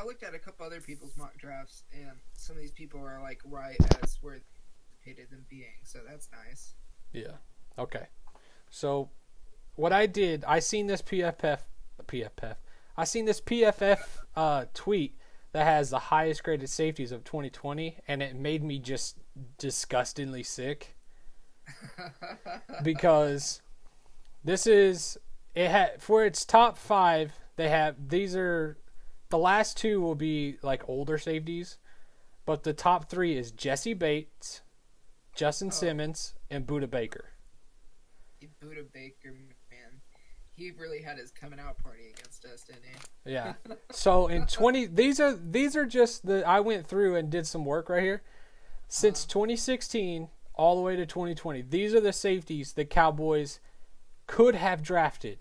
I looked at a couple other people's mock drafts, and some of these people are like right as where they anticipated them being. So that's nice. Yeah. Okay. So what I did, I seen this PFF. I seen this PFF tweet that has the highest graded safeties of 2020, and it made me just disgustingly sick because this is it had for its top 5. They have these are the last 2 will be like older safeties, but the top 3 is Jesse Bates, Justin Simmons, and Budda Baker. Budda Baker, man, he really had his coming out party against us, didn't he? Yeah. So in 20, these are just the I went through and did some work right here. Since 2016 all the way to 2020, these are the safeties the Cowboys could have drafted.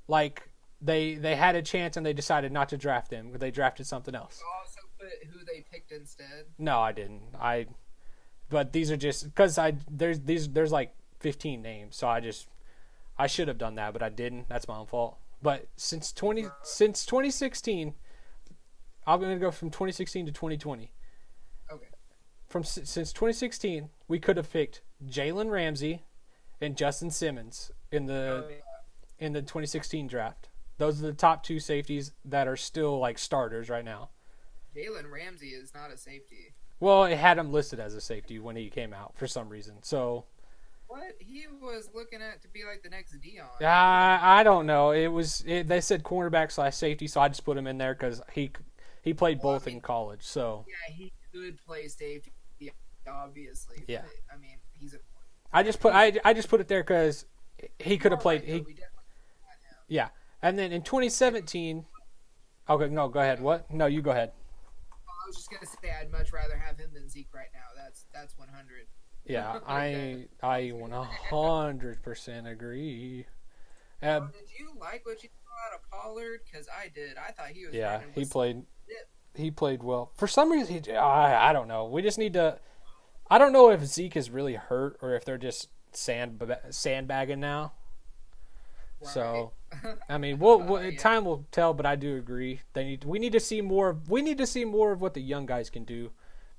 Like they had a chance and they decided not to draft them. They drafted something else. You also put who they picked instead. No, I didn't. But these are just because there's like 15 names, so I should have done that, but I didn't. That's my own fault. But since 2016, I'm going to go from 2016 to 2020. Okay. Since 2016, we could have picked Jalen Ramsay and Justin Simmons in the 2016 draft. Those are the top 2 safeties that are still like starters right now. Jalen Ramsay is not a safety. Well, it had him listed as a safety when he came out for some reason. So. What? He was looking at to be like the next Dion. I don't know. They said cornerback / safety, so I just put him in there because he played both in college. So yeah, he could play safety, obviously. Yeah. But, I mean, he's a. I just put it there because he could have played. Yeah, and then in 2017. Okay, no, go ahead. What? No, you go ahead. I was just gonna say I'd much rather have him than Zeke right now. That's 100. Yeah, I 100% agree. Did you like what you saw out of Pollard? Because I did. I thought he was. Yeah, he played well. For some reason, I don't know. We just need to. I don't know if Zeke is really hurt or if they're just sandbagging now. Right. So, I mean, time will tell. But I do agree. We need to see more. We need to see more of what the young guys can do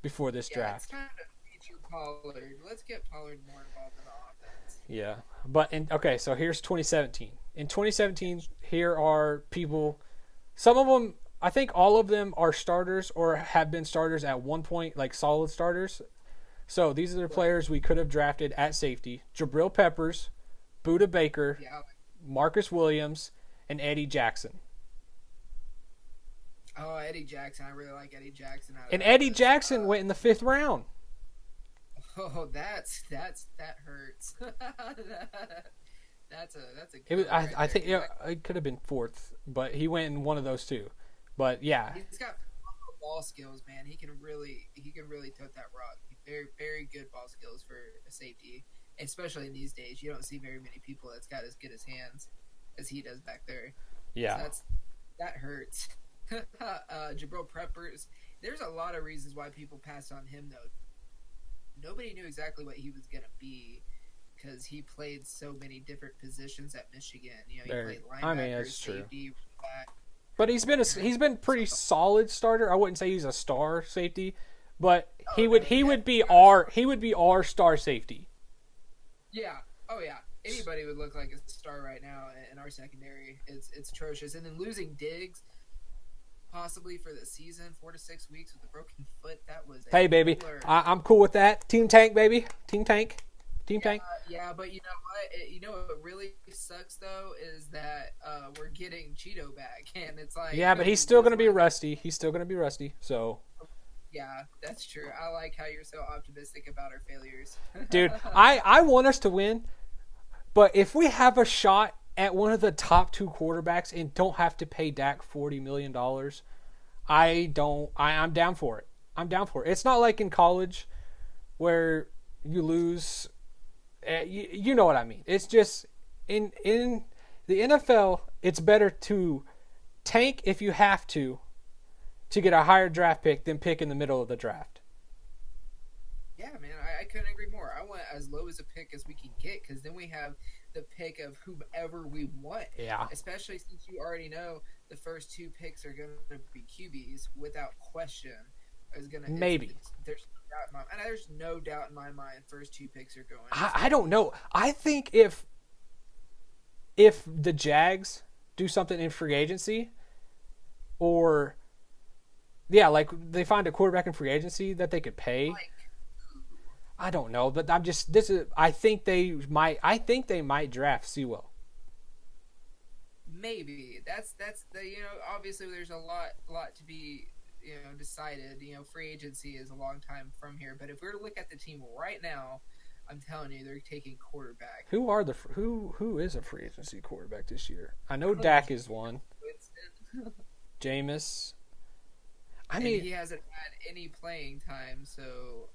before this draft. It's time to feature Pollard. Let's get Pollard more involved in the offense. Yeah, but so here's 2017. In 2017, here are people. Some of them, I think, all of them are starters or have been starters at one point, like solid starters. So these are the players we could have drafted at safety: Jabril Peppers, Budda Baker, Marcus Williams, and Eddie Jackson. Oh, Eddie Jackson. I really like Eddie Jackson. And Eddie Jackson went in the 5th round. Oh, that hurts. that's a good I think it could have been 4th, but he went in one of those 2. But yeah. He's got ball skills, man. He can really tote that rock. Very, very good ball skills for a safety, especially in these days. You don't see very many people that's got as good as hands as he does back there. Yeah. So that hurts. Jabril Peppers. There's a lot of reasons why people passed on him, though. Nobody knew exactly what he was going to be because he played so many different positions at Michigan. You know, he played linebacker, that's safety, true. back. But he's been pretty solid starter. I wouldn't say he's a star safety, but he would be our star safety. Yeah. Oh yeah. Anybody would look like a star right now in our secondary. It's atrocious. And then losing Diggs possibly for the season, 4 to 6 weeks with a broken foot. That was hey baby, I'm cool with that. Team Tank, baby. Team Tank. Yeah, but you know what? You know what really sucks though is that we're getting Cheeto back, and it's like but he's still gonna be rusty. So yeah, that's true. I like how you're so optimistic about our failures, dude. I want us to win, but if we have a shot at one of the top 2 quarterbacks and don't have to pay Dak $40 million, I'm down for it. It's not like in college where you lose. You know what I mean. It's just in the NFL, it's better to tank if you have to get a higher draft pick than pick in the middle of the draft. Yeah, man, I couldn't agree more. I want as low as a pick as we can get because then we have the pick of whomever we want. Yeah. Especially since you already know the first 2 picks are going to be QBs without question. Is going to Maybe. There's no doubt in my mind. First 2 picks are going. I don't know. I think if the Jags do something in free agency, or like they find a quarterback in free agency that they could pay. I don't know, but I think they might draft Sewell. Maybe that's the obviously there's a lot to be decided. Free agency is a long time from here, but if we were to look at the team right now, I'm telling you they're taking quarterback. Who is a free agency quarterback this year? I know Dak is one. Jameis. I mean, he hasn't had any playing time, so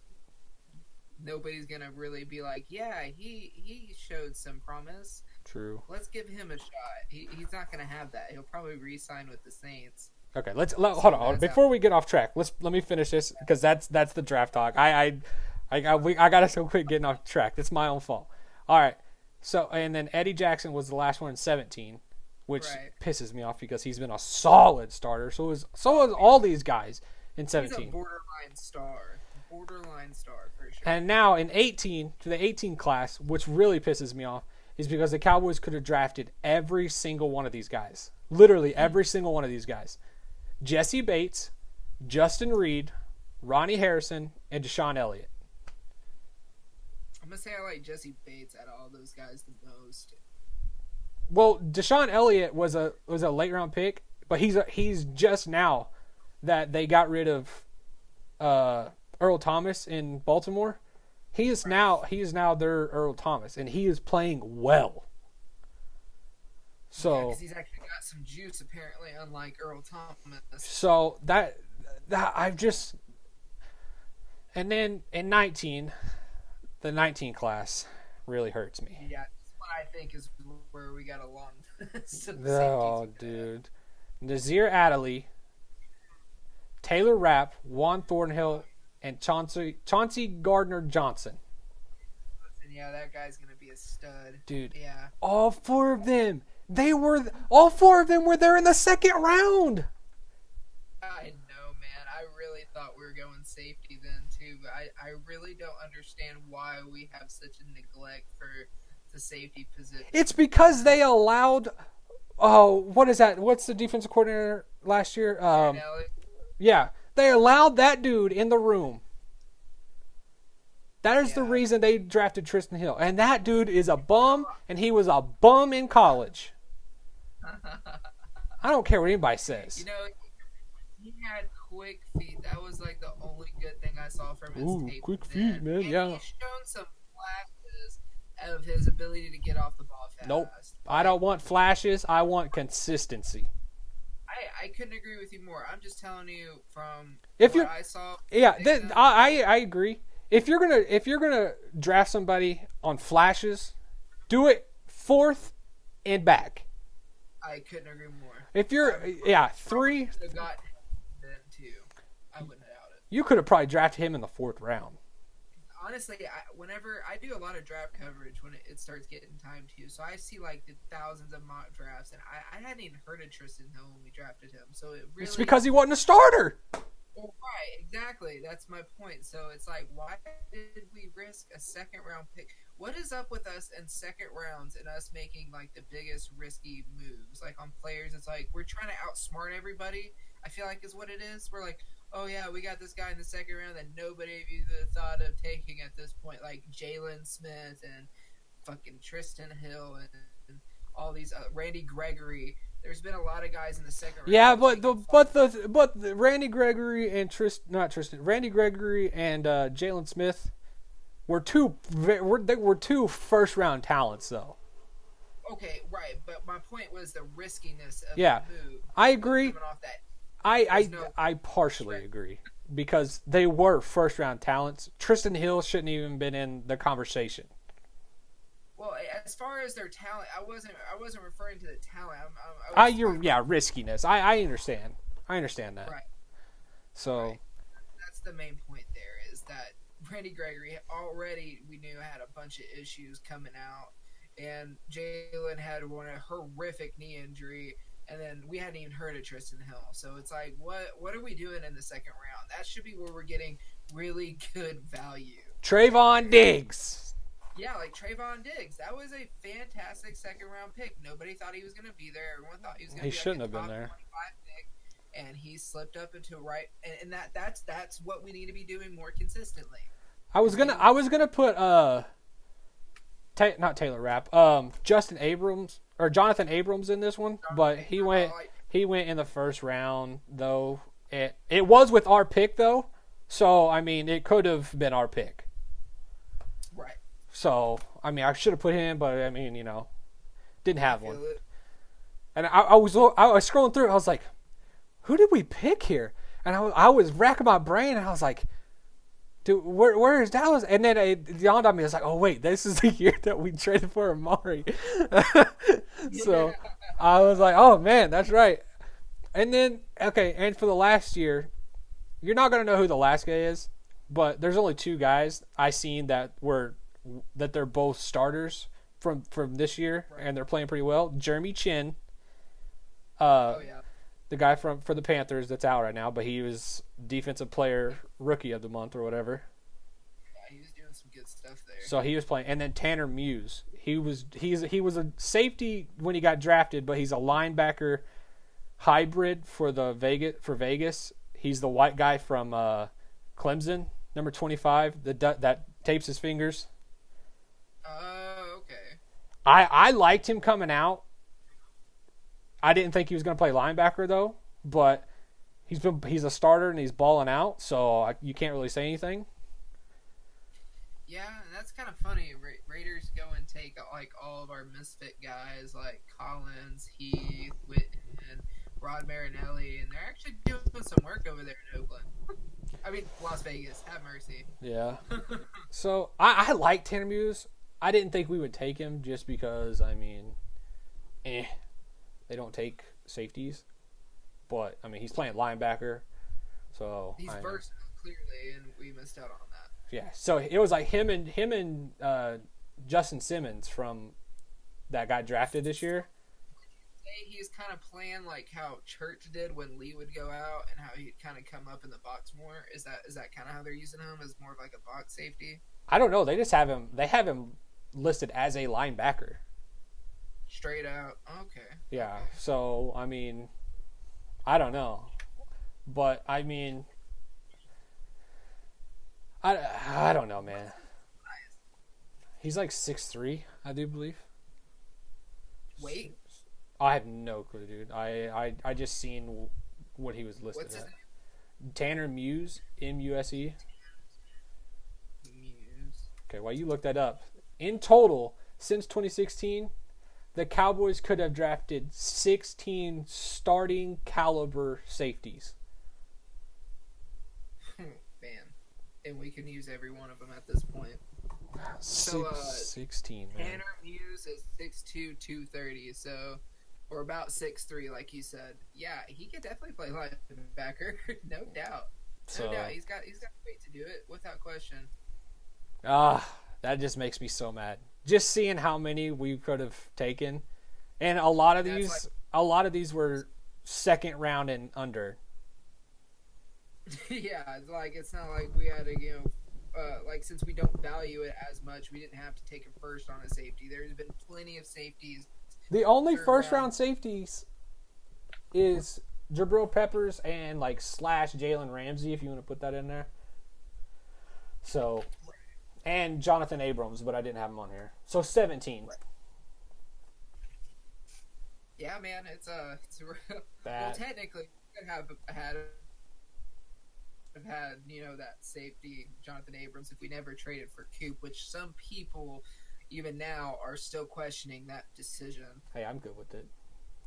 nobody's gonna really be like, yeah, he showed some promise. True. Let's give him a shot. He's not gonna have that. He'll probably re-sign with the Saints. Okay, hold on. Before we get off track, let me finish this because that's the draft talk. I gotta so quit getting off track. It's my own fault. All right. So and then Eddie Jackson was the last one in 17, which pisses me off because he's been a solid starter. So is all these guys in 17. He's a borderline star for sure. And now in 18 to the 18 class, which really pisses me off, is because the Cowboys could have drafted every single one of these guys. Literally every single one of these guys. Jesse Bates, Justin Reed, Ronnie Harrison, and Deshaun Elliott. I'm going to say I like Jesse Bates out of all those guys the most. Well, Deshaun Elliott was a late round pick, but he's just now that they got rid of Earl Thomas in Baltimore. He is now their Earl Thomas, and he is playing well. So because he's actually got some juice apparently, unlike Earl Thomas. So that I've just, and then in 19, the 19 class really hurts me. Yeah, this one I think is where we got along. Oh, dude, Nazir Adderley, Taylor Rapp, Juan Thornhill, and Chauncey Gardner-Johnson. Listen, yeah, that guy's gonna be a stud, dude. Yeah, all four of them were there in the second round. I know, man. I really thought we were going safety then too, but I really don't understand why we have such a neglect for the safety position. It's because they allowed. Oh, what is that? What's the defensive coordinator last year? Yeah, they allowed that dude in the room. That is the reason they drafted Tristan Hill, and that dude is a bum, and he was a bum in college. I don't care what anybody says. You know, he had quick feet. That was like the only good thing I saw from his tape. Quick feet, man. And yeah. He's shown some flashes of his ability to get off the ball fast. Nope. I don't want flashes. I want consistency. I couldn't agree with you more. I'm just telling you from what I saw. Yeah, I agree. If you're gonna draft somebody on flashes, do it fourth and back. I couldn't agree more. If you're 3, could have got then too. I wouldn't doubt it. You could have probably drafted him in the 4th round. Honestly, whenever I do a lot of draft coverage when it starts getting time too, so I see like the thousands of mock drafts, and I hadn't even heard of Tristan Hill when we drafted him. So it's because he wasn't a starter. Well, right, exactly. That's my point. So it's like, why did we risk a second-round pick? What is up with us in second rounds and us making like the biggest risky moves, like on players? It's like we're trying to outsmart everybody. I feel like is what it is. We're like, oh yeah, we got this guy in the second round that nobody of you thought of taking at this point, like Jalen Smith and fucking Tristan Hill and all these Randy Gregory. There's been a lot of guys in the second round. Yeah, but the Randy Gregory and Randy Gregory and Jalen Smith were two first round talents though. Okay, right, but my point was the riskiness of the move. I agree. Off that, I partially agree because they were first round talents. Tristan Hill shouldn't even been in the conversation. Well, as far as their talent, I wasn't referring to the talent. Riskiness. I understand. I understand that. Right. So right. That's the main point. There is that Randy Gregory already we knew had a bunch of issues coming out, and Jalen had a horrific knee injury, And then we hadn't even heard of Tristan Hill. So it's like, what are we doing in the second round? That should be where we're getting really good value. Trayvon Diggs. Yeah, like Trayvon Diggs. That was a fantastic second-round pick. Nobody thought he was going to be there. Everyone thought he was going to be shouldn't like have been there. Pick, and he slipped up into right. And that's what we need to be doing more consistently. I was gonna put not Taylor Rapp, Justin Abrams or Jonathan Abrams in this one, but he went in the first round though. It was with our pick though, so I mean it could have been our pick. Right. So I mean I should have put him in, but I mean didn't have one. And I was scrolling through. I was like, who did we pick here? And I was racking my brain, and I was like, dude, where is Dallas? And then it dawned on me. I was like, oh, wait, this is the year that we traded for Amari. So I was like, oh, man, that's right. And then, okay, and for the last year, you're not going to know who the last guy is, but there's only two guys I seen that they're both starters from this year, right. And they're playing pretty well. Jeremy Chin, the guy for the Panthers that's out right now, but he was Defensive Player Rookie of the Month or whatever. Yeah, he was doing some good stuff there. So he was playing, and then Tanner Muse. He was a safety when he got drafted, but he's a linebacker hybrid for Vegas. He's the white guy from Clemson, number 25, that tapes his fingers. Okay. I liked him coming out. I didn't think he was going to play linebacker though, but he's a starter and he's balling out, so you can't really say anything. Yeah, and that's kind of funny. Raiders go and take like all of our misfit guys like Collins, Heath, Whitten, Rod Marinelli, and they're actually doing some work over there in Oakland. I mean, Las Vegas. Have mercy. Yeah. So I like Tanner Muse. I didn't think we would take him just because, I mean, they don't take safeties. But, I mean, he's playing linebacker. So he's versatile, clearly, and we missed out on that. Yeah, so it was like him and Justin Simmons from that got drafted this year. He's kind of playing like how Church did when Lee would go out and how he'd kind of come up in the box more. Is that kind of how they're using him, as more of like a box safety? I don't know. They just have him. They have him listed as a linebacker. Straight out. Okay. Yeah. Okay. So I mean, I don't know, but I mean, I don't know, man. He's like 6'3", I do believe. Wait. I have no clue, dude. I just seen what he was listed at. Tanner Muse, M-U-S-E. Muse. Okay, while you look that up, in total, since 2016, the Cowboys could have drafted 16 starting caliber safeties. Man, and we can use every one of them at this point. 16, man. Tanner Muse is 6'2", 230, so... Or about 6'3", like you said. Yeah, he could definitely play linebacker, no doubt. No doubt, he's got weight to do it without question. That just makes me so mad. Just seeing how many we could have taken, and a lot of these were second round and under. Yeah, like it's not like we had to, like since we don't value it as much, we didn't have to take a first on a safety. There's been plenty of safeties. The only first-round safeties is Jabril Peppers and, like, / Jalen Ramsay, if you want to put that in there. So, and Jonathan Abrams, but I didn't have him on here. So, 17. Right. Yeah, man, it's real... Well, technically, we could have had that safety, Jonathan Abrams, if we never traded for Coop, which some people... even now are still questioning that decision. Hey, I'm good with it.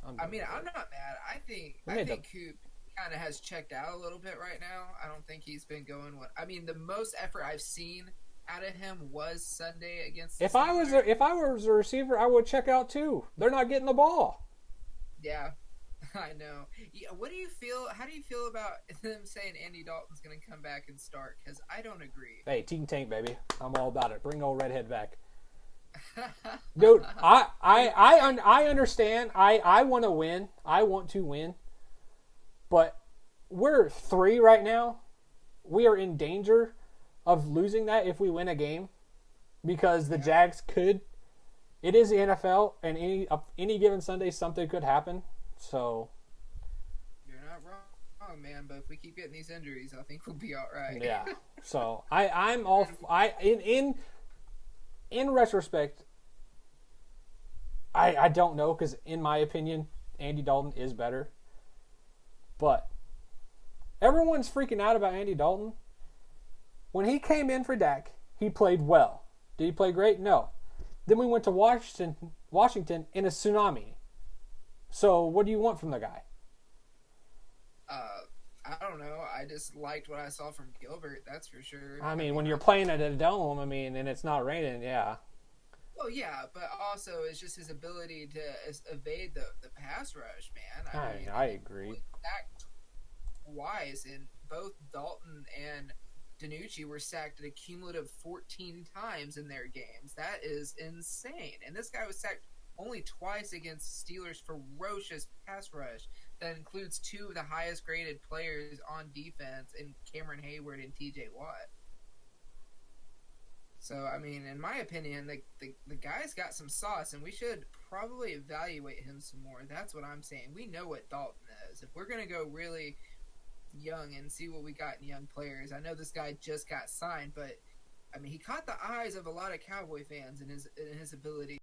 I'm not mad. I think Coop kind of has checked out a little bit right now. I don't think he's been going the most effort I've seen out of him was Sunday against the Steelers. If I was a receiver, I would check out too. They're not getting the ball. Yeah. I know. Yeah, how do you feel about them saying Andy Dalton's going to come back and start? Cuz I don't agree. Hey, Team Tank, baby. I'm all about it. Bring old redhead back. Dude, I understand. I want to win. I want to win. But we're 3 right now. We are in danger of losing that if we win a game because the Jags could. It is the NFL, and any given Sunday something could happen. So You're not wrong, man. But if we keep getting these injuries, I think we'll be all right. yeah. So I'm all in retrospect. I don't know because in my opinion, Andy Dalton is better. But everyone's freaking out about Andy Dalton. When he came in for Dak, he played well. Did he play great? No. Then we went to Washington in a tsunami. So what do you want from the guy? I don't know. I just liked what I saw from Gilbert. That's for sure. I mean, when you're playing at a dome, and it's not raining, yeah. Well, yeah, but also it's just his ability to evade the pass rush, man. I agree. Sacked twice, and both Dalton and DiNucci were sacked a cumulative 14 times in their games. That is insane. And this guy was sacked only twice against Steelers' ferocious pass rush. That includes 2 of the highest graded players on defense in Cameron Hayward and TJ Watt. So, I mean, in my opinion, the guy's got some sauce, and we should probably evaluate him some more. That's what I'm saying. We know what Dalton is. If we're going to go really young and see what we got in young players, I know this guy just got signed, but, I mean, he caught the eyes of a lot of Cowboy fans in his ability